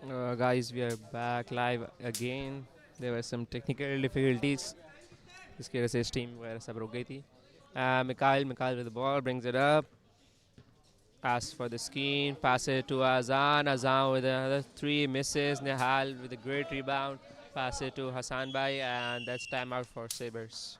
Guys, we are back live again. There were some technical difficulties. इसकी वजह से steam वगैरह सब रुक गई थी. Mikhail with the ball brings it up. Pass for the screen. Pass it to Azan. Azan with another three misses. Nihal with a great rebound. Pass it to Hassan Bhai, and that's timeout for Sabers.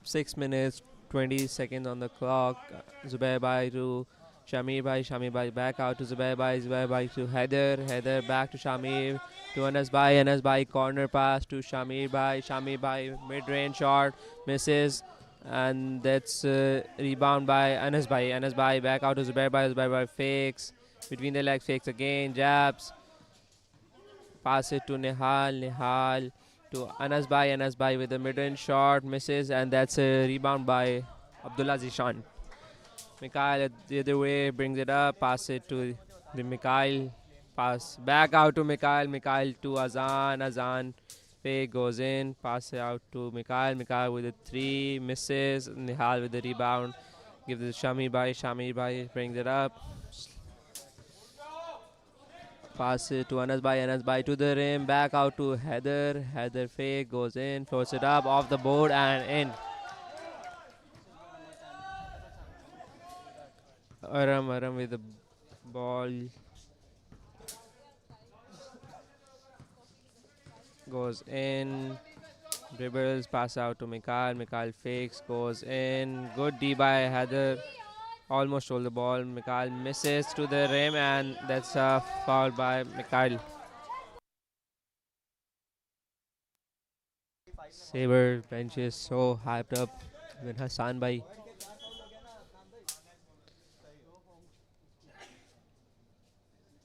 6 minutes, 20 seconds on the clock. Zubair Bhai to Shamir Bhai. Shamir Bhai back out to Zubair Bhai. Zubair Bhai to Heather. Heather back to Shamir. To Anas Bhai. Anas Bhai corner pass to Shamir Bhai. Shamir Bhai mid-range shot. Misses. And that's rebound by Anas Bhai. Anas Bhai back out to Zubair Bhai. Zubair Bhai fakes. Between the legs fakes again. Jabs. Pass it to Nihal. Nihal to Anas Bhai. Anas Bhai with a mid-range shot, misses, and that's a rebound by Abdullah Zishan. Mikhail the other way brings it up, pass it to the Mikhail. Pass back out to Mikhail. Mikhail to Azan. Azan fake goes in. Pass it out to Mikhail. Mikhail with a three, misses. Nihal with the rebound. Gives it to Shamir Bhai. Shamir Bhai brings it up. Pass it to Anas Bhai. Anas Bhai to the rim. Back out to Heather. Heather fake goes in. Throws it up off the board and in. Aram with the ball. Goes in. Dribbles. Pass out to Mikhail. Mikhail fakes. Goes in. Good D by Heather. Almost stole the ball. Mikhail misses to the rim, and that's a foul by Mikhail. Saber bench is so hyped up with Hassan Bhai.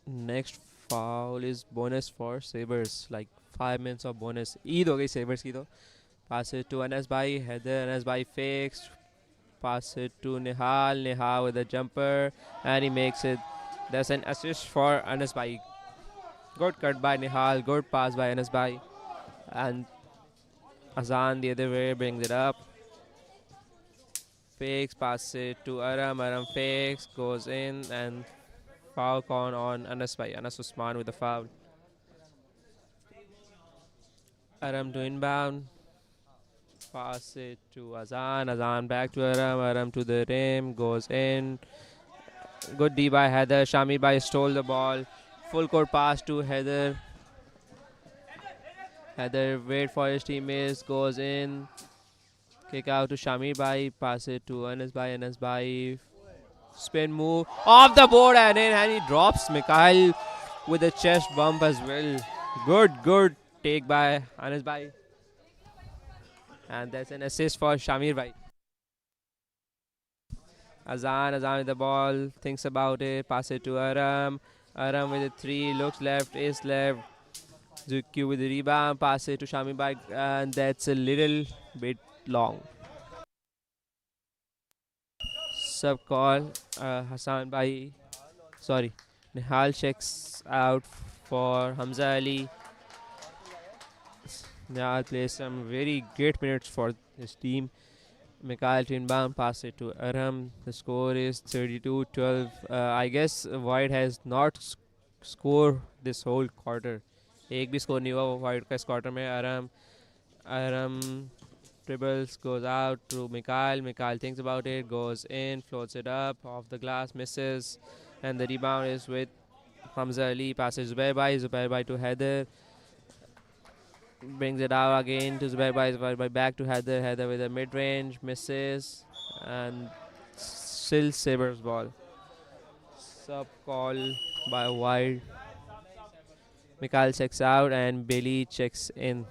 Next foul is bonus for Sabers. Like 5 minutes of bonus. Eid ho gayi Sabers ki to. Pass it to Anas Bhai. Heather. Anas Bhai fakes. Pass it to Nihal. Nihal with a jumper. And he makes it. That's an assist for Anas Bhai. Good cut by Nihal. Good pass by Anas Bhai. And Azan the other way brings it up. Fakes. Pass it to Aram. Aram fakes. Goes in. And foul call on Anas Bhai. Anas Usman with the foul. Aram to inbound. Pass it to Azan. Azan back to Aram. Aram to the rim. Goes in. Good D by Heather. Shamir Bhai stole the ball. Full court pass to Heather. Heather wait for his teammates. Goes in. Kick out to Shamir Bhai. Pass it to Anas Bhai. Anas Bhai. Spin move. Off the board and in. And he drops Mikhail with a chest bump as well. Good take by Anas Bhai. And that's an assist for Shamir Bhai. Azan with the ball, thinks about it, pass it to Aram. Aram with a three, looks left, is left. Zuki with the rebound, pass it to Shamir Bhai, and that's a little bit long. Sub call, Hassan Bhai, sorry, Nihal checks out for Hamza Ali. Nihal plays some very great minutes for his team. Mikhail to inbound, pass it to Aram. The score is 32-12. I guess White has not scored this whole quarter. एक भी score नहीं हुआ white का इस quarter में. Aram dribbles, goes out to Mikhail. Mikhail thinks about it, goes in, floats it up off the glass, misses, and the rebound is with Hamza Ali. Passes Zubair Bhai to Heather. Brings it out again to Zubair Bhai back to Heather. Heather with a mid range, misses, and still Sabers ball. Sub call by Wild. Mikhail checks out and Bailey checks in.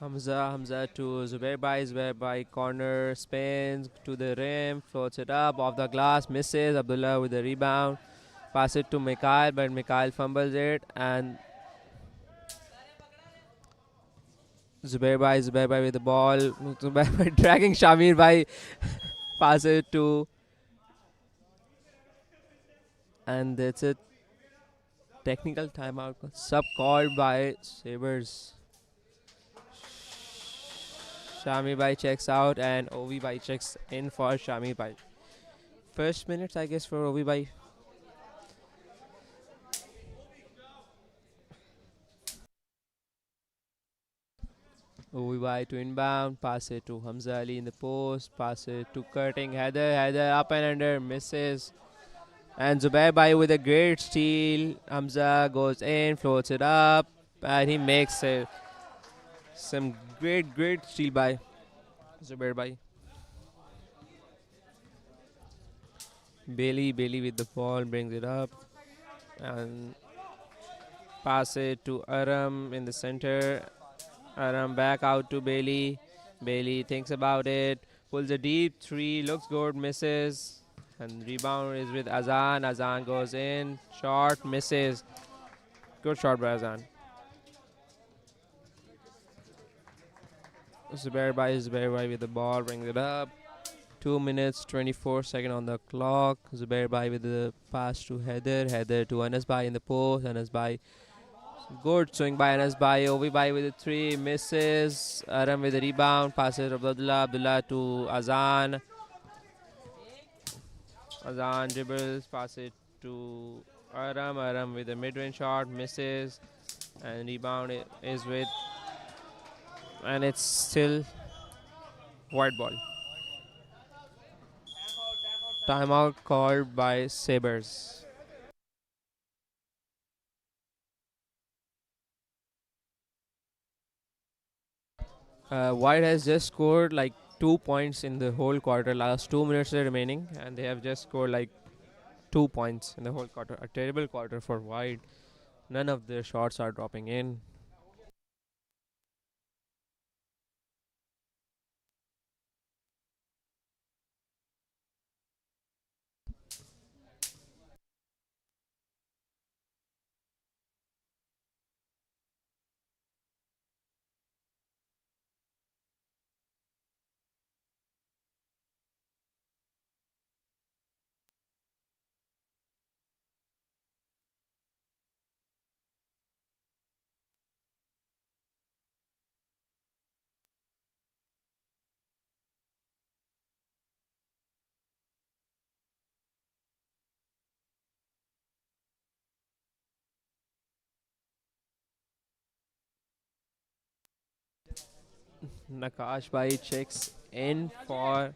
Hamza to Zubair Bhai corner, spins to the rim, floats it up off the glass, misses. Abdullah with the rebound, pass it to Mikhail, but Mikhail fumbles it, and Zubair Bhai with the ball. Zubair Bhai dragging Shamir Bhai, pass it to, and that's it. Technical timeout, sub called by Sabers. Shami Bhai checks out and Ovi Bhai checks in for Shami Bhai. First minutes, I guess, for Ovi Bhai. Ovi Bhai to inbound, pass it to Hamza Ali in the post, pass it to Curting Heather up and under, misses. And Zubair Bhai with a great steal. Hamza goes in, floats it up, and he makes it. Some great steal by Zubair Bhai. Bailey with the ball, brings it up and pass it to Aram in the center. Aram back out to Bailey. Bailey thinks about it, pulls a deep three, looks good, misses. And rebound is with Azan. Azan goes in, short, misses. Good shot by Azan. Zubair Bhai with the ball, brings it up. 2 minutes 24 seconds on the clock. Zubair Bhai with the pass to Heather. Heather to Anas Bhai in the post. Anas Bhai, good swing by Anas Bhai. Ovi Bhai with the three, misses. Aram with the rebound. Passes Abdullah. Abdullah to Azan. Azan dribbles, pass it to Aram. Aram with a mid-range shot, misses. And rebound is with, and it's still white ball. Timeout called by Sabers. White has just scored like 2 points in the whole quarter. Last 2 minutes are remaining, and they have just scored like 2 points in the whole quarter. A terrible quarter for White. None of their shots are dropping in. Nakash Bhai checks in for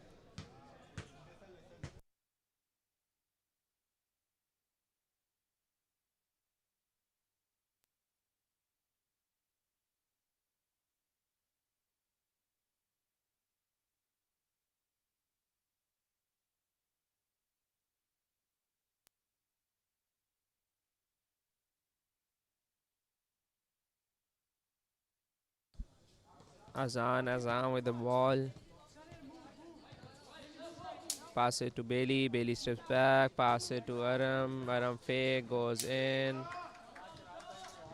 Azan. Azan with the ball. Pass it to Bailey. Bailey steps back. Pass it to Aram. Aram fake goes in.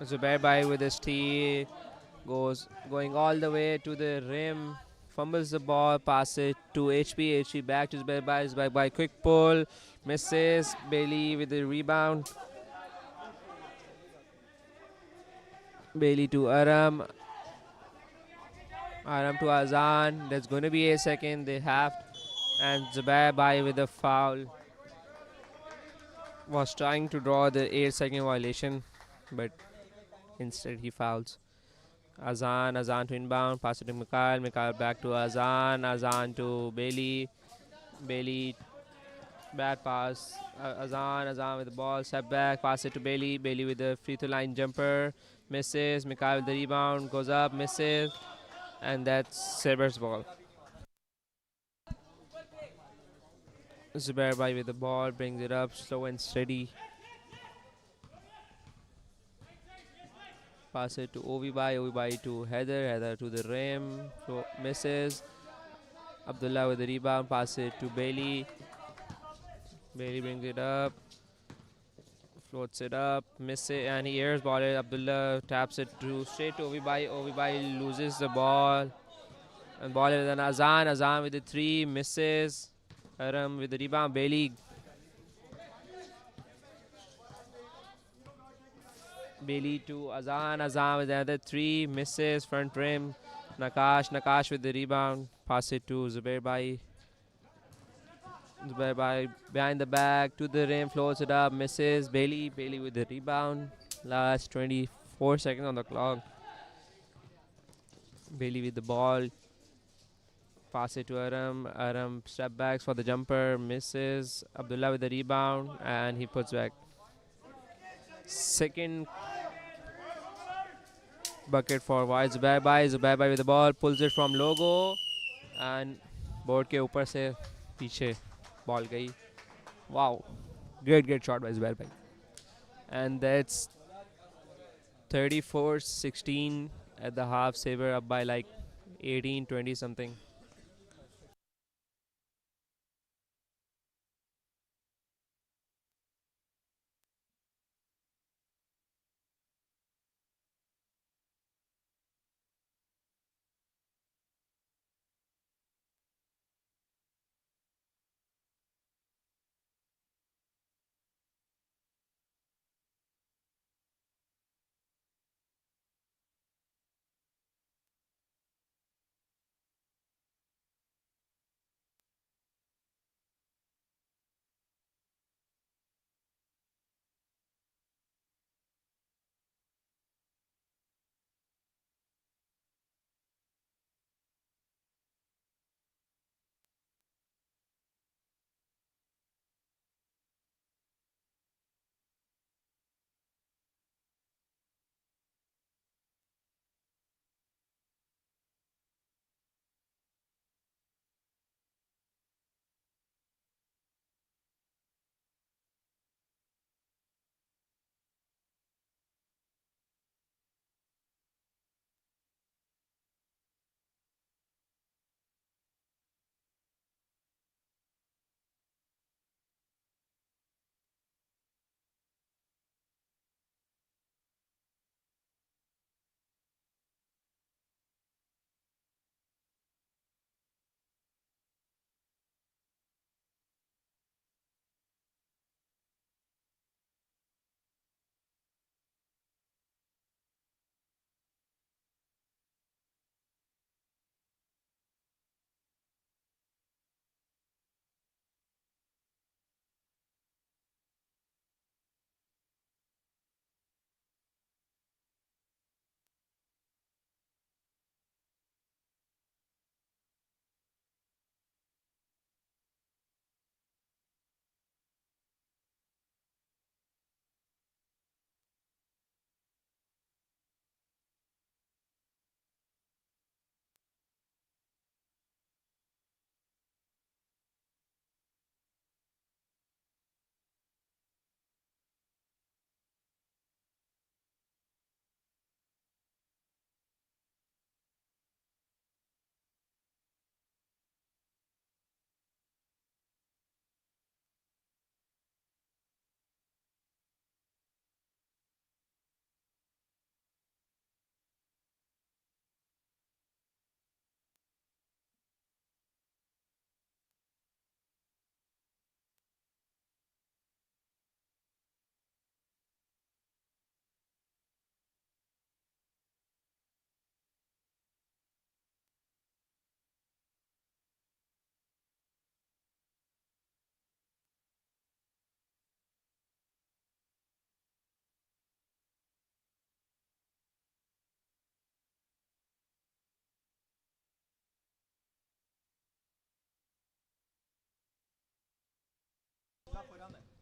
Zubair Bhai with a steal. Going all the way to the rim. fumbles the ball, pass it to HP. HP back to Zubair by quick pull, misses. Bailey with the rebound. Bailey to Aram. Aram to Azan. There's going to be a second. They have. And Zubair by with a foul. Was trying to draw the 8-second violation, but instead he fouls. Azan to inbound, pass it to Mikhail back to Azan to Bailey. Bailey, bad pass. Azan with the ball, step back, pass it to Bailey. Bailey with the free throw line jumper, misses. Mikhail with the rebound, goes up, misses, and that's Sabers' ball. Zubair Bhai with the ball, brings it up, slow and steady. Pass it to Ovi Bhai to Heather to the rim, so misses. Abdullah with the rebound, pass it to Bailey. Bailey brings it up, floats it up, miss it, and he airs ball it. Abdullah taps it to straight to Ovi Bhai loses the ball. And ball is then Azan with the three, misses. Aram with the rebound, Bailey to Azan with another three, misses, front rim. Nakash with the rebound, pass it to Zubair Bhai. Zubair Bhai behind the back to the rim, floats it up, misses. Bailey with the rebound. Last 24 seconds on the clock. Bailey with the ball, pass it to Aram step backs for the jumper, misses. Abdullah with the rebound, and he puts back. Second bucket for White. Zubair Bhai with the ball, pulls it from logo, and board के ऊपर से पीछे ball गई. Wow, great shot by Zubair Bhai. And that's 34-16 at the half. Saber up by like 18, 20 something.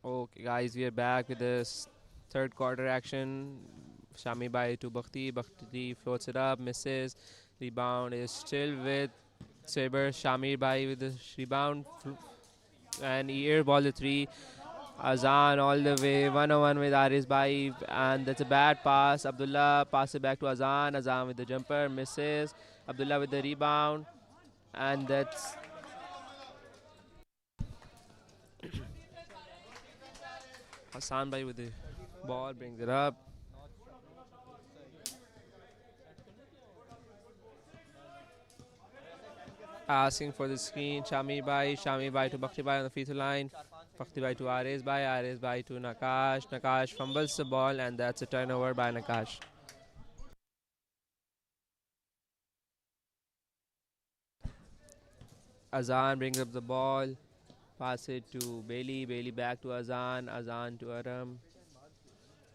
Okay, guys, we are back with this third quarter action. Shami Bai to Bhakti. Bhakti floats it up, misses. Rebound is still with Sabers. Shami Bai with the rebound. And here ball the three. Azan all the way, 1-on-1 with Aris Bai, and that's a bad pass. Abdullah pass it back to Azan. Azan with the jumper, misses. Abdullah with the rebound, and that's Hassan Bai with the ball, brings it up. Asking for the screen, Shami Bai to Bhakti Bai on the free throw line. Bhakti Bai to Ares Bai to Nakash. Nakash fumbles the ball, and that's a turnover by Nakash. Azan brings up the ball, pass it to Bailey back to Azan to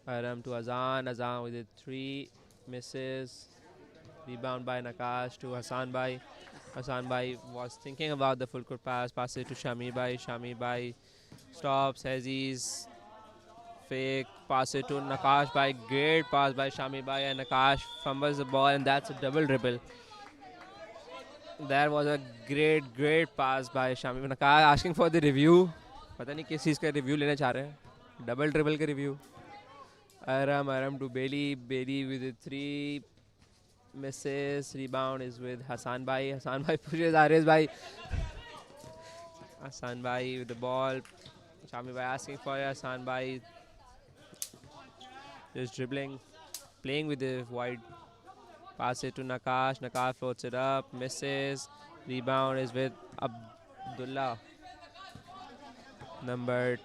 Aram to Azan with a three, misses. Rebound by Nakash to Hassan Bai was thinking about the full court pass it to Shami Bai stops, Hazis fake, pass it to Nakash Bai, great pass by Shami Bai, and Nakash fumbles the ball, and that's a double dribble. That was a great pass by Shami. Nakash asking for the review. पता नहीं किस चीज़ का review लेना चाह रहे हैं, double ट्रिबल का review. Aram to Bailey with a three, misses. Rebound is with Hassan Bai. Hassan Bai pushes Ares Bai. Hassan Bai with the ball. Shami Bai asking for it. Hassan Bai just dribbling, playing with the wide. Pass it to Nakash. Nakash floats it up, misses. Rebound is with Abdullah, number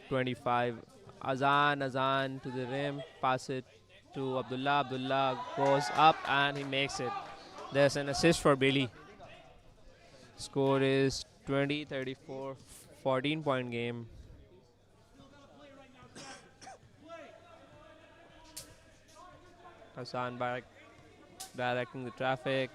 25. Azan to the rim. Pass it to Abdullah. Abdullah goes up and he makes it. There's an assist for Bailey. Score is 20-34, 14-point game. Hassan back directing the traffic.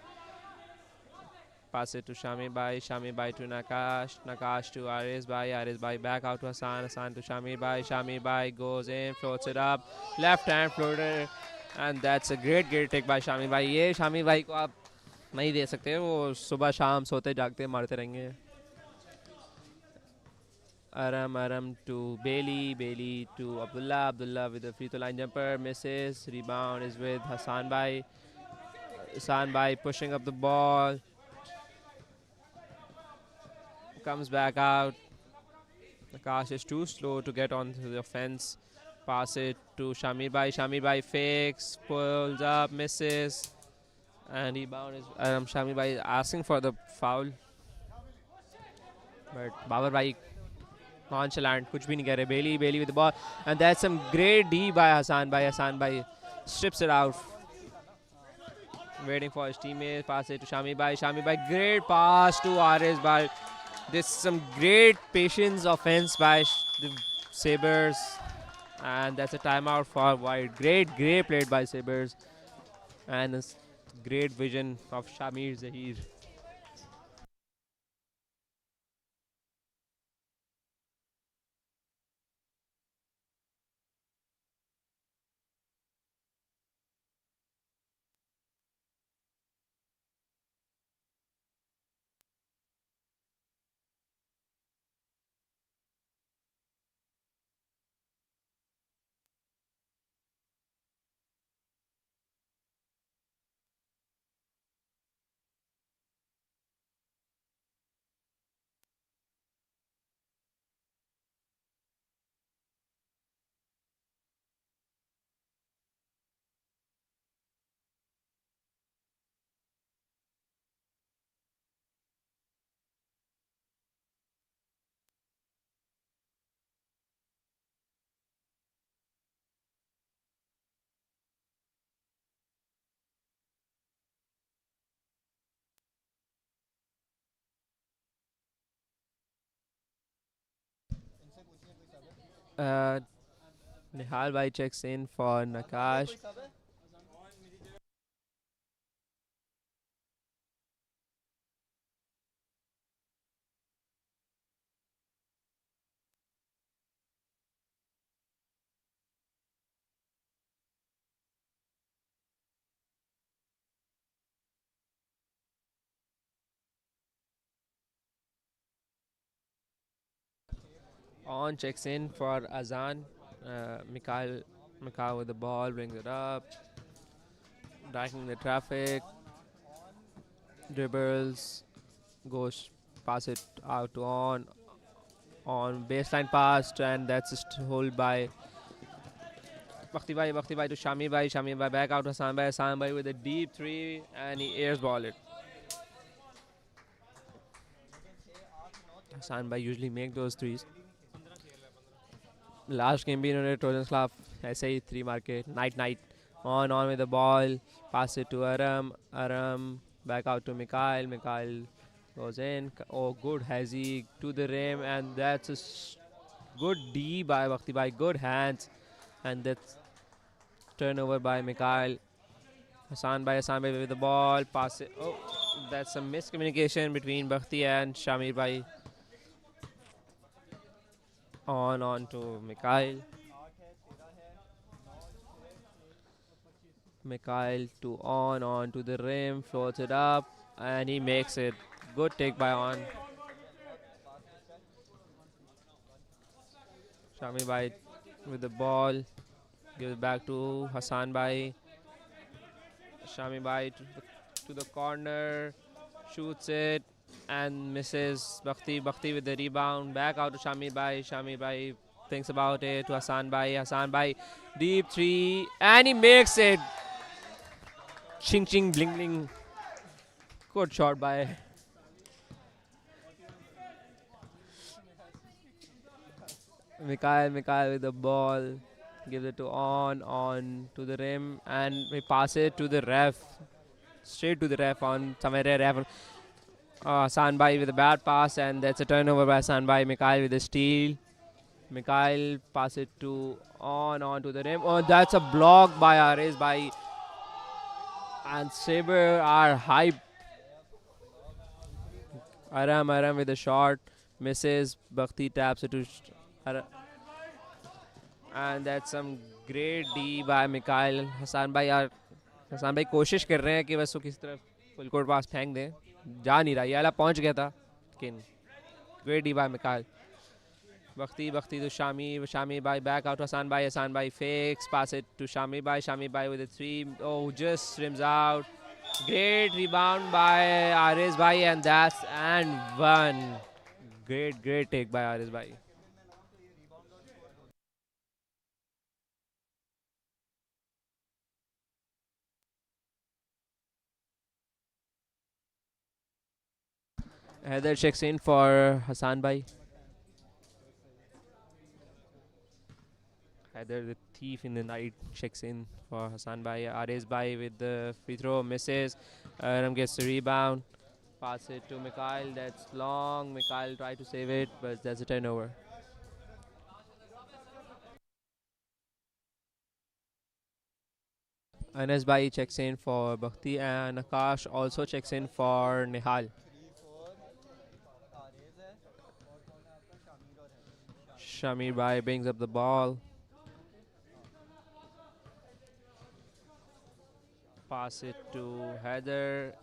Pass it to Shami Bai to Nakash to Ares Bai back out to Hassan to Shami Bai goes in, floats it up, left hand floater, and that's a great take by Shami Bai. ये Shami Bai को आप नहीं दे सकते, वो सुबह शाम सोते जागते मारते रहेंगे. Aram to Bailey to Abdullah with the free throw line jumper, misses. Rebound is with Hassan Bai pushing up the ball, comes back out. Nakash is too slow to get onto the offense. Pass it to Shami Bai fakes, pulls up, misses, and rebound is Shami Bai asking for the foul, but Babar Bai nonchalant, कुछ भी नहीं कह रहे. Bailey with the ball, and that's some great D by Hassan Bai strips it out, waiting for his teammates. Pass it to Shami Bai, great pass to Ares Bai. This is some great patience offense by the Sabers, and that's a timeout for White. Great played by Sabers, and a great vision of Shamir Zahir. Uh, Nihal Bhai checks in for Nakash. On checks in for Azan. Mikhail with the ball brings it up, dragging the traffic, dribbles, goes pass it out to on baseline pass, and that's just hold by Bakhti Bhai to Shami Bhai back out to Hassan Bhai with a deep three, and he airs ball it. Hassan Bhai usually make those threes. Last game भी इन्होंने trojans खिलाफ ऐसे ही three मार के night on with the ball, pass it to Aram back out to Mikhail goes in, oh good Hazy to the rim, and that's a good D by Bhakti Bhai, good hands, and that's turnover by Mikhail. Hassan Bhai with the ball, pass it, oh that's some miscommunication between Bhakti and Shamir Bhai. On to Mikhail to on to the rim, floats it up, and he makes it. Good take by on. Shami Bhai with the ball, gives it back to Hassan Bhai. Shami Bhai to the corner, shoots it and misses. Bhakti with the rebound, back out to Shami Bhai. Shami Bhai thinks about it to Hassan Bhai, deep three, and he makes it. Ching ching bling bling. Good shot by Mikhail with the ball. Gives it to on to the rim, and we pass it to the ref. Straight to the ref on somewhere ref. Hassan Bhai with a bad pass, and that's a turnover by Hassan Bhai. Mikhail with a steal. Mikhail pass it to on to the rim. Oh, that's a block by Ares by, and Saber are hype. Aram with a shot, misses. Bhakti taps it to and that's some great D by Mikhail. Hasan भाई कोशिश कर रहे हैं कि बस वो किसी तरफ फुल कोर्ट पास फेंक दें, जा नहीं रहा, ये वाला पहुंच गया था, लेकिन great D by Mikhail. Bhakti to Shami Bhai back out to Hassan Bhai fakes, pass it to Shami Bhai with a three, oh just rims out. Great rebound by Aris Bhai, and that's and one. Great take by Aris Bhai. Heather checks in for Hassan Bhai. Heather, the thief in the night, checks in for Hassan Bhai. Aris Bhai with the free throw, misses. Ram gets the rebound. Pass it to Mikhail. That's long. Mikhail tried to save it, but that's a turnover. Anas Bhai checks in for Bhakti, and Akash also checks in for Nihal. Shamir Bhai brings up the ball. Pass it to Heather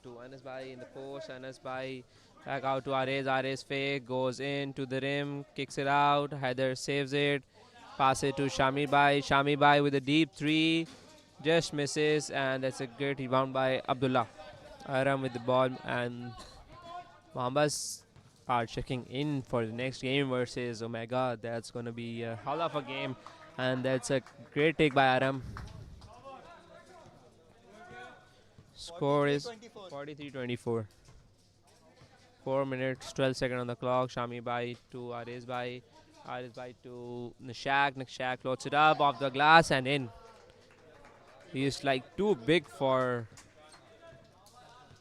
to Anas Bhai in the post. Anas Bhai back out to Ares fake, goes in to the rim, kicks it out. Heather saves it. Pass it to Shami Bhai with a deep three, just misses, and that's a great rebound by Abdullah. Aram with the ball, and Mohammeds are checking in for the next game versus Omega. That's going to be a hell of a game, and that's a great take by Aram. Score is 43-24. 4 minutes, 12 seconds on the clock. Shami Bhai to Aris Bhai to Nishak. Nishak floats it up off the glass and in. He is like too big for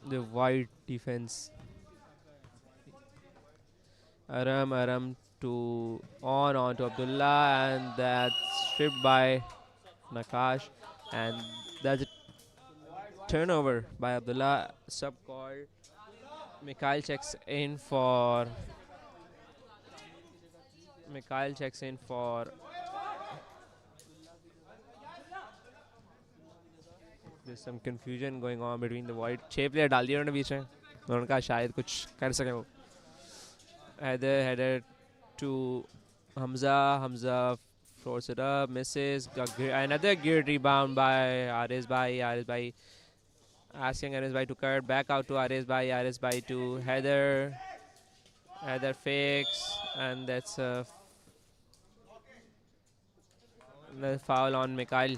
the wide defense. Aram to on to Abdullah, and that's stripped by Nakash, and that's a turnover by Abdullah. Sub called. Mikhail checks in for there's some confusion going on between the wide 6 player डाल दिया उन्होंने बीच में, उन्होंने कहा शायद कुछ कर सके वो. Header to Hamza floats it up, misses. Another great rebound by Aris Bhai. Aris Bhai asking Aris Bhai to cut back out to Aris Bhai. Aris Bhai to Heather. Heather fakes, and that's a foul on Mikhail.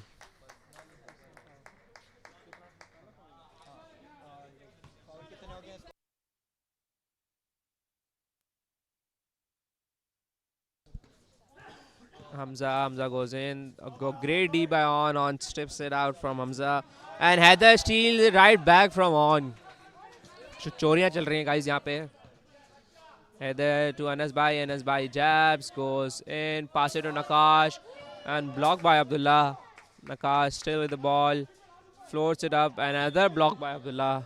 Hamza goes in. A great D by on strips it out from Hamza, and Heather steals it right back from on. चोरियां चल रही हैं guys यहाँ पे. Heather to Anas Bhai jabs, goes in, pass it to Nakash, and blocked by Abdullah. Nakash still with the ball, floats it up, another block by Abdullah.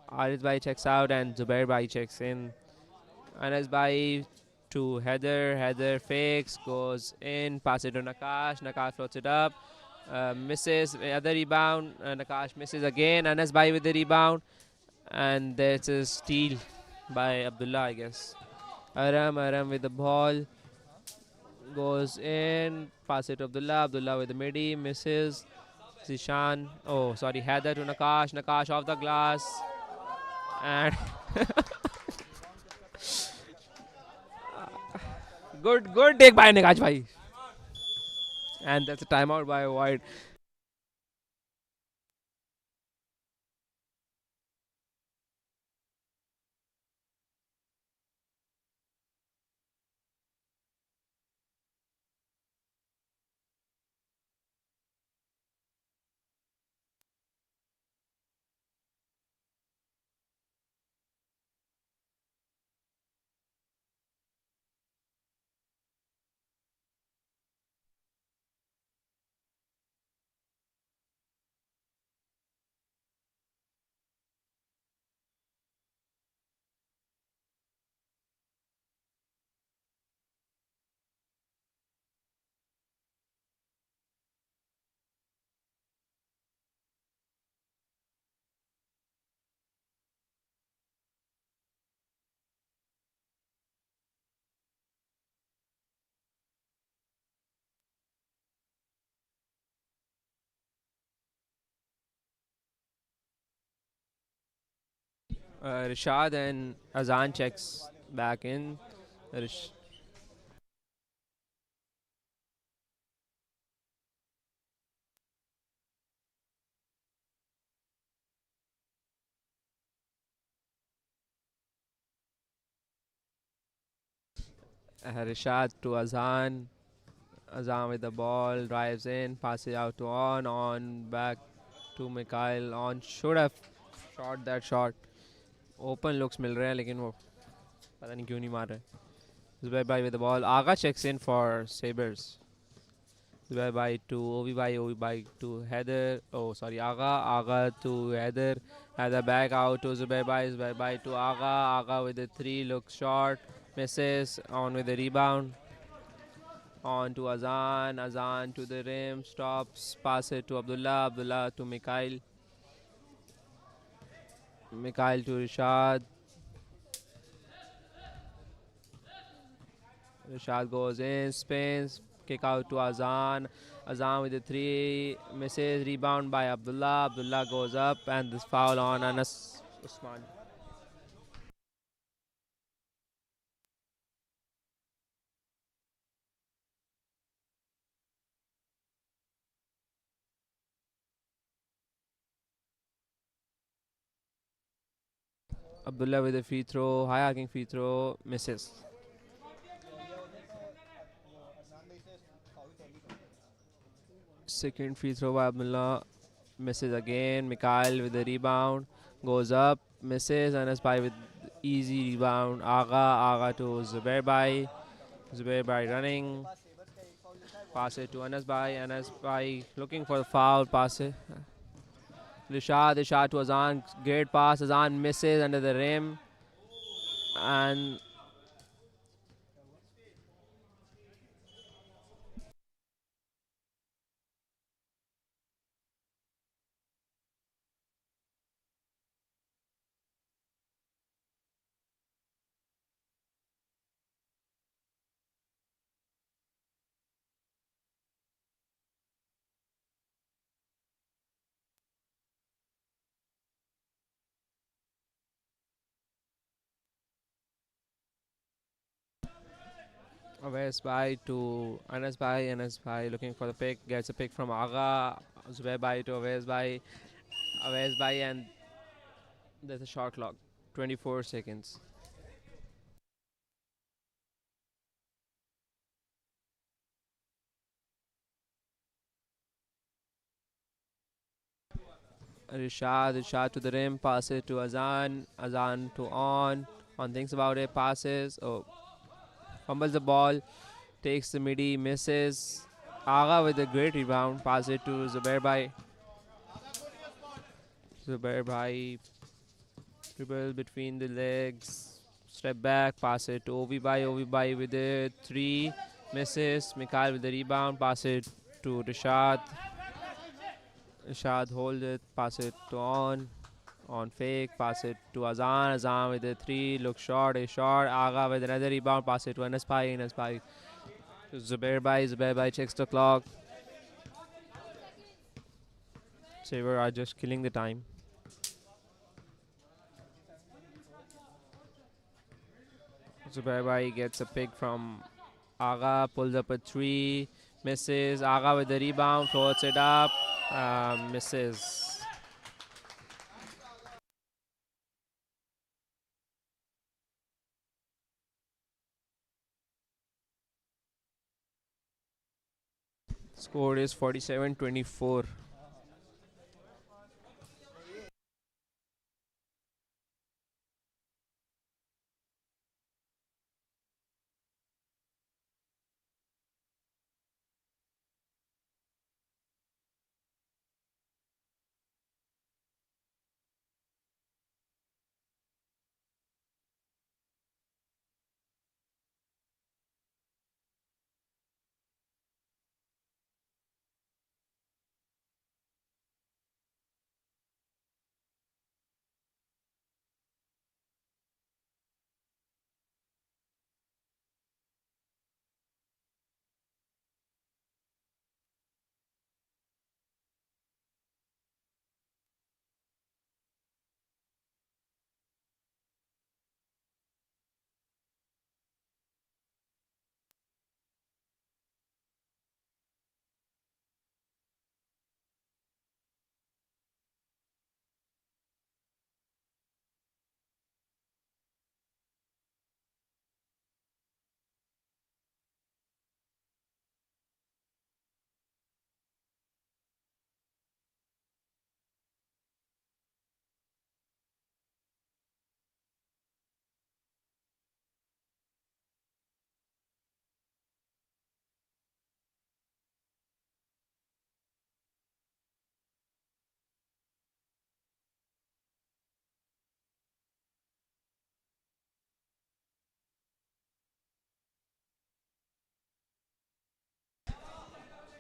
Arif Bhai checks out, and Zubair Bhai checks in. Anas Bhai to Heather, Heather fakes, goes in, pass it to Nakash, Nakash floats it up, misses, other rebound, Nakash misses again, Anas Bhai with the rebound, and there's a steal by Abdullah, I guess. Aram with the ball, goes in, pass it to Abdullah, Abdullah with the midi, misses. Zishan, oh sorry, Heather to Nakash, Nakash off the glass, and good take by Nakash bhai, and that's a timeout by White. Rishad and Azan checks back in. Rish- Rishad to Azan. Azam with the ball, drives in, passes out to on back to Mikhail. On should have shot that shot. Open looks मिल रहे हैं लेकिन वो पता नहीं क्यों नहीं मार रहे. Zubair Bhai with the ball. Aga checks in for Sabers. Zubair Bhai to Ovi Bhai to Heather. Oh, sorry, Aga to Heather. Heather back out to Zubair Bhai to Aga with the three, looks short, misses, on with the rebound. On to Azan to the rim, stops, pass it to Abdullah to Mikhail to Rashad goes in, spins, kick out to Azan with the three, misses, rebound by Abdullah goes up, and this foul on Anas Usman. Abdullah with a free throw, high arcing free throw, misses. Second free throw by Abdullah, misses again. Mikhail with the rebound, goes up, misses. Anas Bhai with easy rebound. Aga to Zubair Bhai running. Pass it to Anas Bhai. Anas Bhai looking for the foul. Pass it. Rishad to Azan. Great pass. Azan misses under the rim. And Awes Bhai to Anas Bhai. Anas Bhai looking for the pick. Gets a pick from Aga. Zubair Bhai to Awes Bhai. Awes Bhai, and there's a shot clock. 24 seconds. Rishad to the rim. Pass it to Azan. Azan to On thinks about it. Passes. Oh, fumbles the ball. Takes the midi. Misses. Aga with a great rebound. Pass it to Zubair Bhai. Zubair Bhai dribble between the legs. Step back. Pass it to Ovi Bhai. Ovi Bhai with it. Three. Misses. Mikhail with the rebound. Pass it to Rishad. Rishad hold it. Pass it to On fake, pass it to Azan. Azan with a three, look short, a shot. Aga with another rebound, pass it to Anas Bhai. Anas Bhai to Zubair Bhai. Zubair Bhai checks the clock. Saber are just killing the time. Zubair Bhai gets a pick from Aga, pulls up a three, misses. Aga with the rebound, floats it up, misses. Score is 47-24.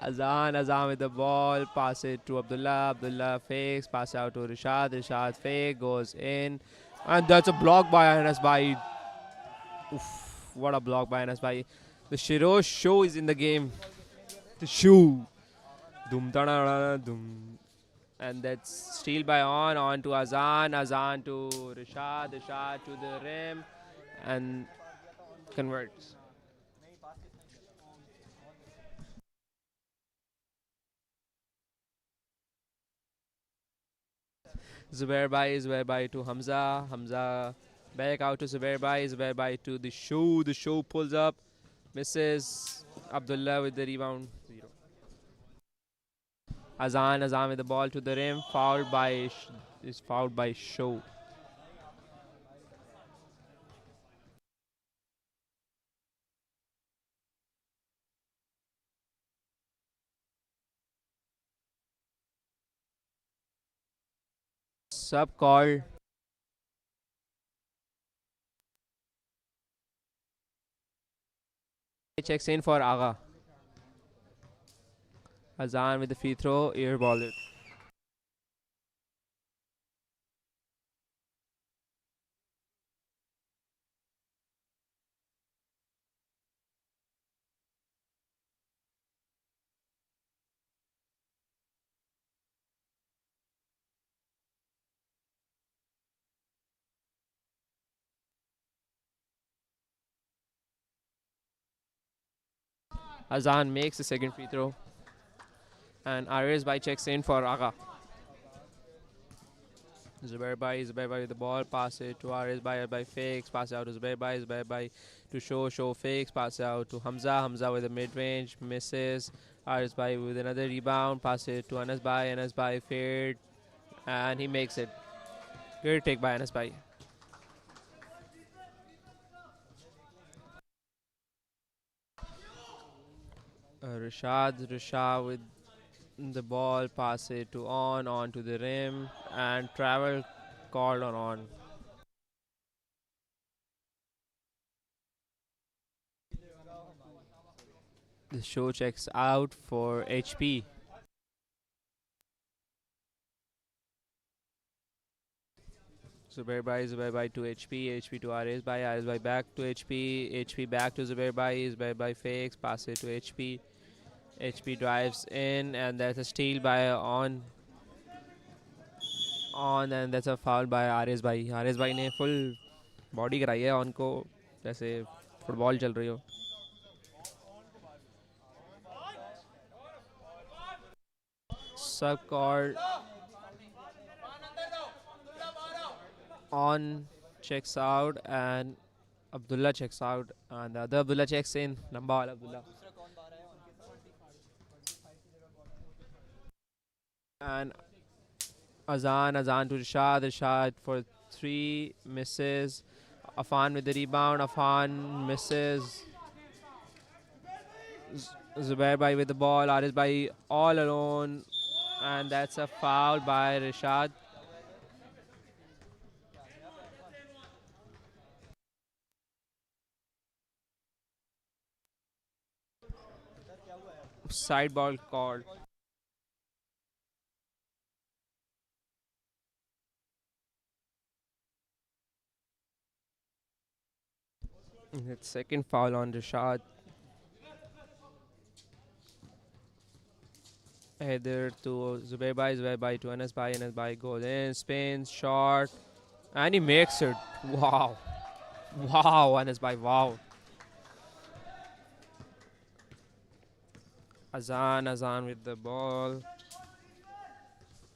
Azan with the ball, pass it to Abdullah. Abdullah fakes, pass out to Rishad. Rishad fake, goes in. And that's a block by Anas Bhai. Oof, what a block by Anas Bhai. The Shiro show is in the game. The shoe. Dum da da da dum. And that's steal by on to Azan. Azan to Rishad. Rishad to the rim. And converts. Zubair Bhai to Hamza. Hamza back out to Zubair Bhai. Zubair Bhai to the shoe. The shoe pulls up. Misses. Abdullah with the rebound. Zero. Azan with the ball to the rim. Fouled by is fouled by Show. Sub called. Checks in for Aga. Azan with the free throw. Air ball it. Azan makes the second free throw, and Ares by checks in for Aga. Zubair Bhai with the ball, pass it to Ares by fakes, pass it out to Zubair Bhai to show fakes, pass it out to Hamza with a mid range, misses. Ares Bhai with another rebound, pass it to Anas Bhai fade, and he makes it. Good take by Anas Bhai. Rashad with the ball, pass it to on to the rim, and travel called on. The show checks out for HP. Zubair Bhai to HP to RS by back to HP back to Zubair Bhai fakes, pass it to HP drives in, and that's a steal by on, and that's a foul by RS Bhai ने full body कराई है on को, जैसे football चल रही हो. Sub called on, checks out, and Abdullah checks out, and the other Abdullah checks in. Lamba wala Abdullah. And Azan to Rashad for three, misses. Afan with the rebound, Afan misses. Zubair Bhai with the ball, Aris Bhai all alone, and that's a foul by Rashad. Side ball called. It's second foul on Rashad. Header to Zubair Bhai to Anas Bhai goes in, spins, short, and he makes it. Wow. Wow, Anas Bhai, wow. Azan with the ball.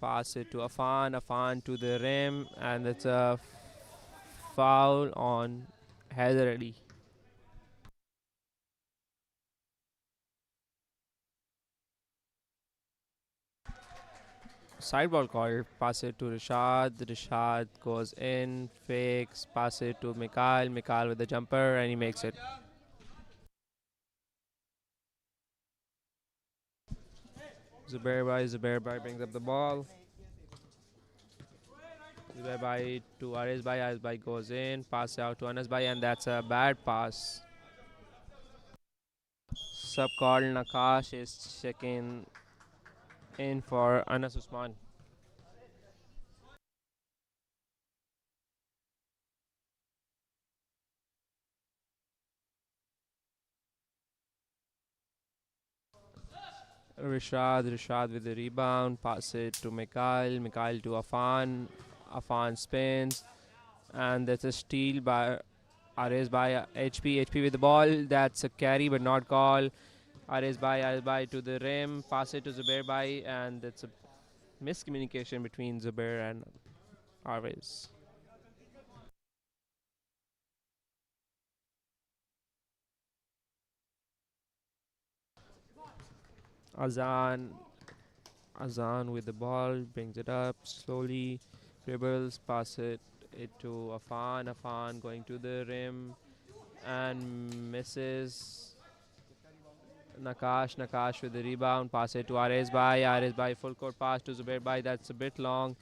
Pass it to Afan to the rim, and it's a foul on Heather Ali. Side ball called. Pass it to Rashad. Rashad goes in, fakes, pass it to Mikhail. Mikhail with the jumper, and he makes it. Zubair Bhai brings up the ball. Zubair Bhai to Ares Bhai goes in, pass out to Anas Bhai, and that's a bad pass. Sub called. Nakash is checking in for Anas Usman. Rashad with the rebound, pass it to Mikhail to Afan spins, and that's a steal by Ares by HP with the ball. That's a carry but not call. Ares by to the rim, pass it to Zubair Bhai, and that's a miscommunication between Zubair and Ares. Azan Azan with the ball, brings it up slowly, dribbles, it to Afan going to the rim and misses. Nakash with the rebound, pass it to Ares Bhai, full court pass to Zubair Bhai, that's a bit long.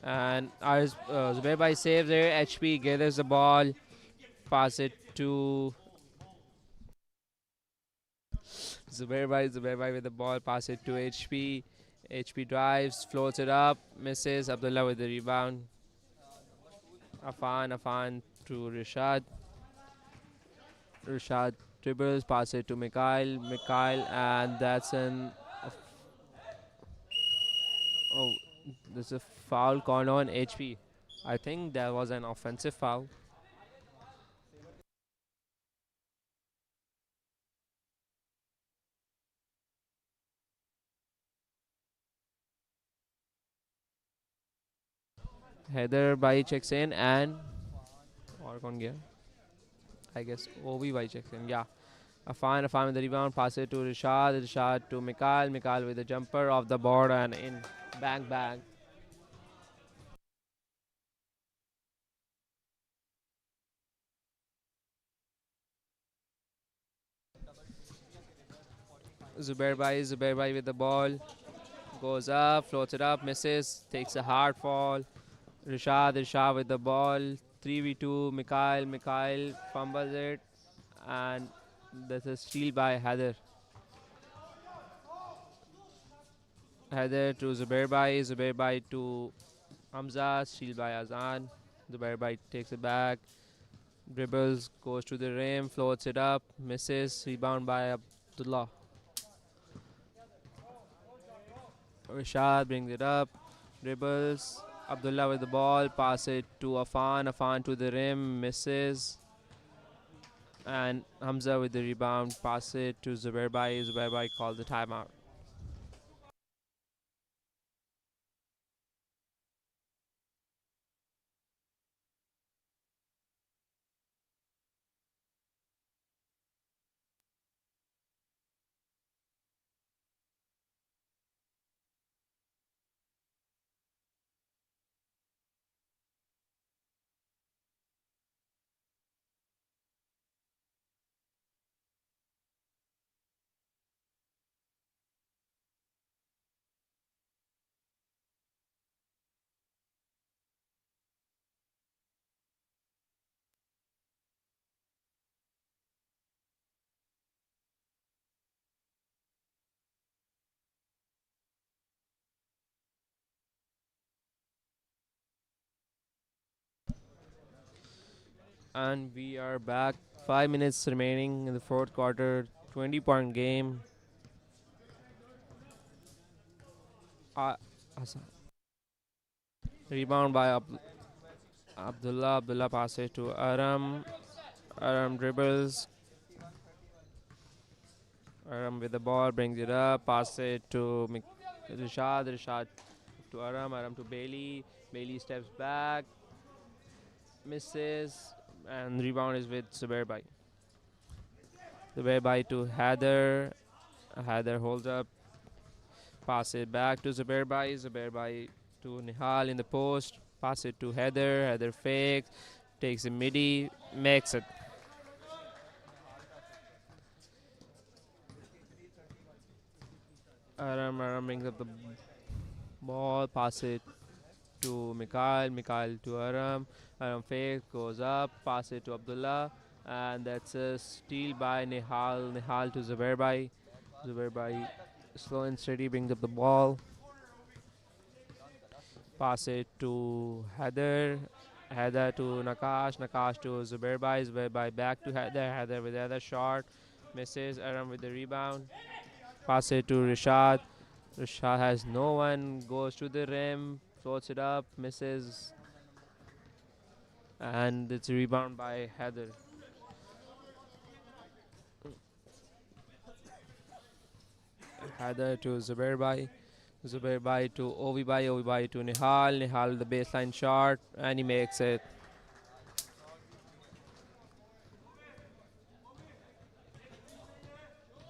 And Zubair Bhai saves there, HP gathers the ball, pass it to Zubair Bhai with the ball, pass it to HP. HP drives, floats it up, misses. Abdullah with the rebound. Afan to Rashad dribbles, pass it to Mikhail, and that's oh, there's a foul called on HP. I think that was an offensive foul. Heather Bai checks in and or कौन गया? I guess Obi Bai checks in. Yeah. Afan with the rebound, pass it to Rishad, Rishad to Mikhail, Mikhail with the jumper off the board and in. Bang bang. Zubair Bai with the ball, goes up, floats it up, misses, takes a hard fall. Rishad with the ball, 3v2, Mikhail fumbles it, and that's a steal by Heather. Heather to Zubair Bai to Hamza, steal by Azan. Zubair Bai takes it back, dribbles, goes to the rim, floats it up, misses, rebound by Abdullah. Rashad brings it up, dribbles, Abdullah with the ball, pass it to Afan to the rim, misses, and Hamza with the rebound, pass it to Zubair Bai called the timeout. And we are back. 5 minutes remaining in the fourth quarter. 20-point game. Uh, Rebound by Abdullah. Abdullah passes to Aram. Aram dribbles. Aram with the ball, brings it up, passes it to Rishad. Rishad to Aram. Aram to Bailey. Bailey steps back, misses, and rebound is with Zubair Bai. Zubair Bai to Heather. Heather holds up, pass it back to Zubair Bai. Zubair Bai to Nihal in the post. Pass it to Heather. Heather fakes, takes a midi, makes it. Aram brings up the ball, pass it to Mikhail to Aram. Aram fakes, goes up, pass it to Abdullah, and that's a steal by Nihal. Nihal to Zubair Bai. Zubair Bai slow and steady brings up the ball, pass it to Heather. Heather to Nakash. Nakash to Zubair Bai. Zubair Bai back to Heather. Heather with the other shot. Misses. Aram with the rebound. Pass it to Rishad. Rishad has no one. Goes to the rim. Floats it up. Misses. And it's a rebound by Heather. Heather to Zubair Bai. Zubair Bai to Ovi Bai. Ovi Bai to Nihal. Nihal the baseline shot. And he makes it.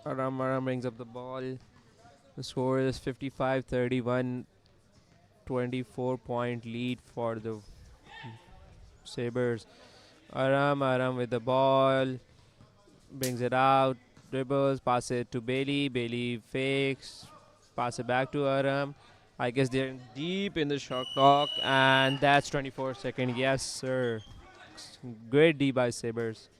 Aram brings up the ball. The score is 55-31, 24-point lead for the Sabers. Aram with the ball, brings it out, dribbles, pass it to Bailey. Bailey fakes, pass it back to Aram. I guess they're deep in the shot clock, and that's 24 seconds. Yes, sir. Great D by Sabers.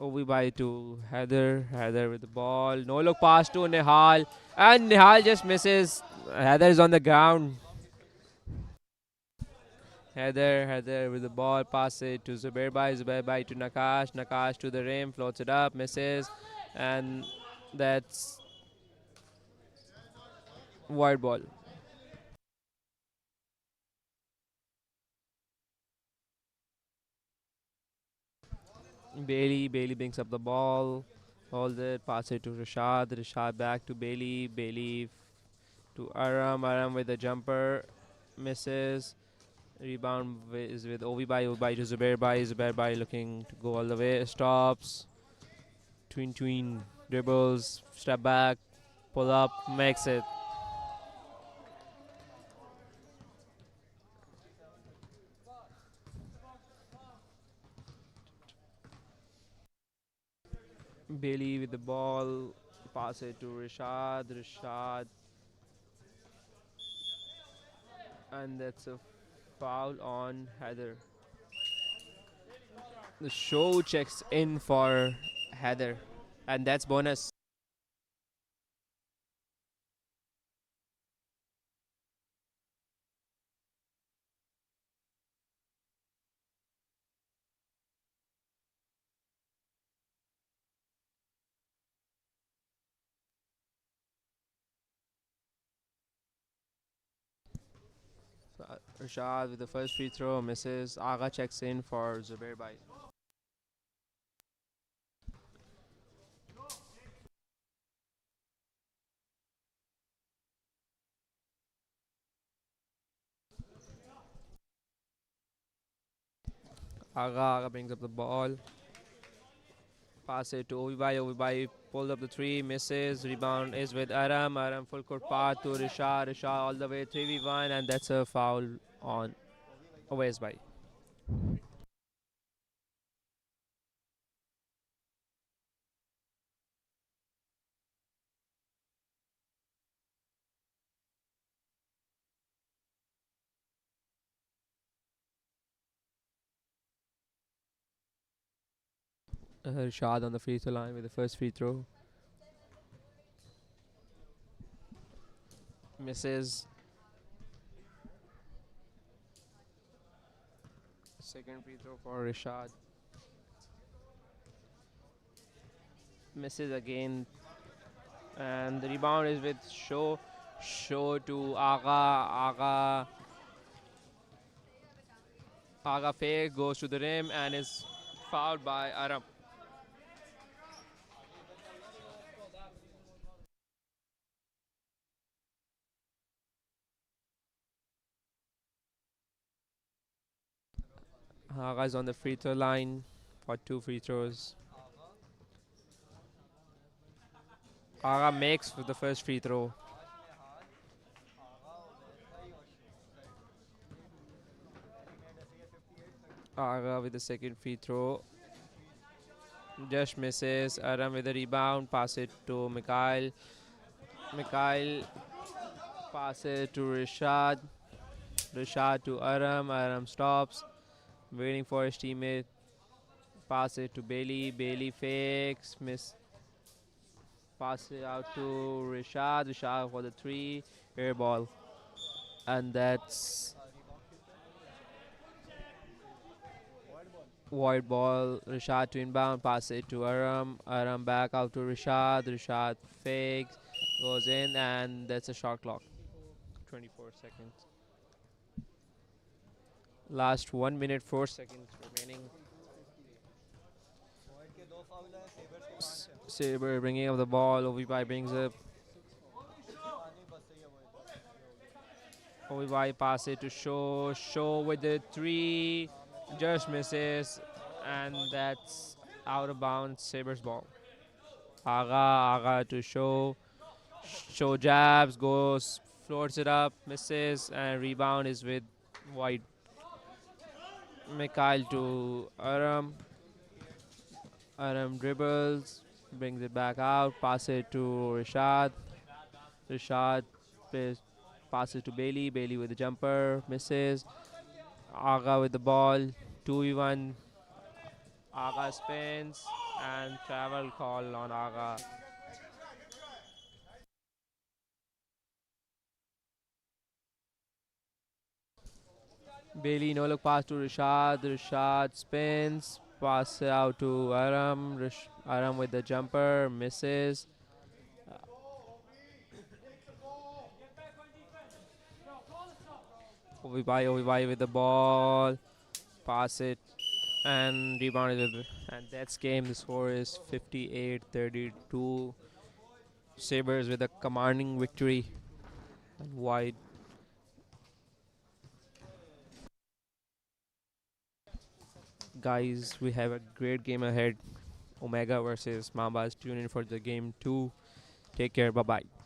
Ovi by to Heather. Heather with the ball. No look pass to Nihal. And Nihal just misses. Heather is on the ground. Heather with the ball. Pass it to Zubair Bai. Zubair Bai to Nakash. Nakash to the rim. Floats it up. Misses. And that's wide ball. Bailey brings up the ball. Holds it. Pass it to Rashad. Rashad back to Bailey. Bailey to Aram. Aram with the jumper. Misses. Rebound is with Ovi Bai. Ovi Bai to Zubair Bai. Zubair Bai looking to go all the way. Stops. Tween. Dribbles. Step back. Pull up. Makes it. Bailey with the ball. Pass it to Rishad. Rishad. And that's a foul on Heather. The show checks in for Heather. And that's bonus. So, Rashad with the first free throw misses. Aga checks in for Zubair Bai. Aga brings up the ball. Pass it to Ovibai. Ovibai pulled up the three, misses. Rebound is with Aram. Aram full court path to Rishad. Rishad all the way 3v1, and that's a foul on Oves Bai. Rishad on the free throw line with the first free throw. Misses. Second free throw for Rishad. Misses again. And the rebound is with Show. Show to Aga. Aga fake goes to the rim and is fouled by Aram. Aga is on the free throw line for two free throws. Aga makes for the first free throw. Aga with the second free throw. Just misses. Aram with the rebound. Pass it to Mikhail. Mikhail pass it to Rishad. Rishad to Aram. Aram stops. Waiting for his teammate. Pass it to Bailey. Bailey fakes. Miss. Pass it out to Rishad. Rishad for the three. Air ball. And that's void ball. Rishad to inbound. Pass it to Aram. Aram back out to Rishad. Rishad fakes. Goes in. And that's a shot clock. 24 seconds. Last 1 minute 4 seconds remaining. Saber bringing up the ball. Ovibai brings up. Ovibai pass it to Show. Show with the three. Just misses. And that's out of bounds. Sabers ball. Aga to Show. Show jabs. Goes. Floats it up. Misses. And rebound is with White. Mikhail to Aram. Aram dribbles, brings it back out, pass it to Rishad. Rishad passes to Bailey. Bailey with the jumper, misses. Aga with the ball, 2v1. Aga spins and travel call on Aga. Bailey no look pass to Rishad. Rishad spins, pass it out to Aram. Aram with the jumper, misses. Ovibai with the ball, pass it, and rebounded it. And that's game. The score is 58-32. Sabers with a commanding victory. and wide. Guys, we have a great game ahead. Omega versus Mambas. Tune in for the game 2. Take care. Bye bye.